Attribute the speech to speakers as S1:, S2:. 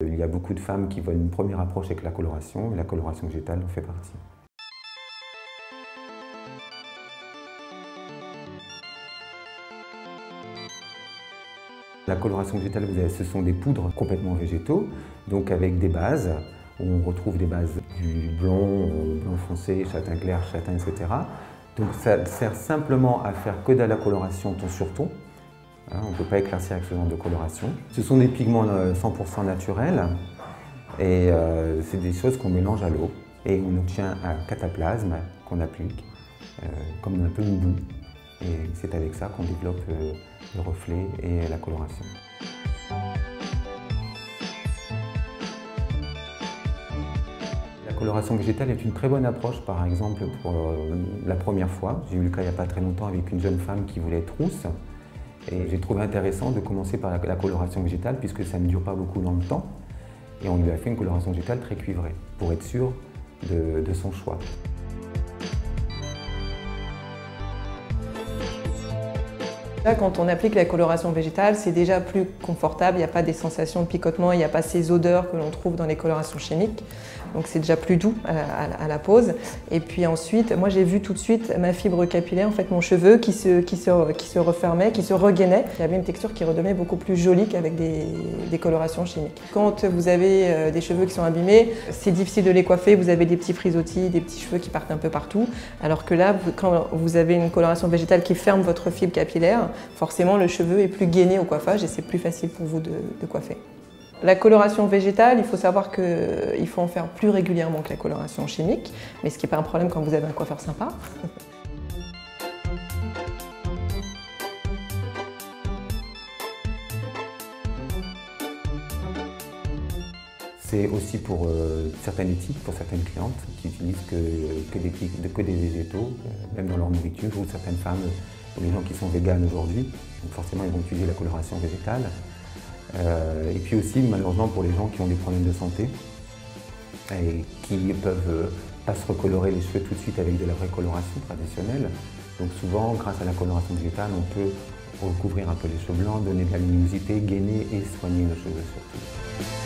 S1: Il y a beaucoup de femmes qui veulent une première approche avec la coloration, et la coloration végétale en fait partie. La coloration végétale, ce sont des poudres complètement végétaux, donc avec des bases, où on retrouve des bases du blond, blond foncé, châtain clair, châtain, etc. Donc ça sert simplement à faire que de la coloration ton sur ton. On ne peut pas éclaircir avec ce genre de coloration. Ce sont des pigments 100% naturels et c'est des choses qu'on mélange à l'eau et on obtient un cataplasme qu'on applique comme un peu une boue. Et c'est avec ça qu'on développe le reflet et la coloration. La coloration végétale est une très bonne approche, par exemple, pour la première fois. J'ai eu le cas il n'y a pas très longtemps avec une jeune femme qui voulait être rousse. Et j'ai trouvé intéressant de commencer par la coloration végétale puisque ça ne dure pas beaucoup dans le temps. Et on lui a fait une coloration végétale très cuivrée pour être sûr de son choix.
S2: Là, quand on applique la coloration végétale, c'est déjà plus confortable, il n'y a pas des sensations de picotement, il n'y a pas ces odeurs que l'on trouve dans les colorations chimiques. Donc c'est déjà plus doux à la pose. Et puis ensuite, moi j'ai vu tout de suite ma fibre capillaire, en fait mon cheveu qui se refermait, qui se regainait. Il y avait une texture qui redevenait beaucoup plus jolie qu'avec des colorations chimiques. Quand vous avez des cheveux qui sont abîmés, c'est difficile de les coiffer, vous avez des petits frisottis, des petits cheveux qui partent un peu partout. Alors que là, quand vous avez une coloration végétale qui ferme votre fibre capillaire, forcément le cheveu est plus gainé au coiffage et c'est plus facile pour vous de coiffer. La coloration végétale, il faut savoir qu'il faut en faire plus régulièrement que la coloration chimique, mais ce qui n'est pas un problème quand vous avez un coiffeur sympa.
S1: C'est aussi pour certaines éthiques, pour certaines clientes qui utilisent que des végétaux, même dans leur nourriture, ou certaines femmes, ou les gens qui sont véganes aujourd'hui, donc forcément ils vont utiliser la coloration végétale. Et puis aussi, malheureusement, pour les gens qui ont des problèmes de santé et qui ne peuvent pas se recolorer les cheveux tout de suite avec de la vraie coloration traditionnelle. Donc souvent, grâce à la coloration végétale, on peut recouvrir un peu les cheveux blancs, donner de la luminosité, gainer et soigner nos cheveux surtout.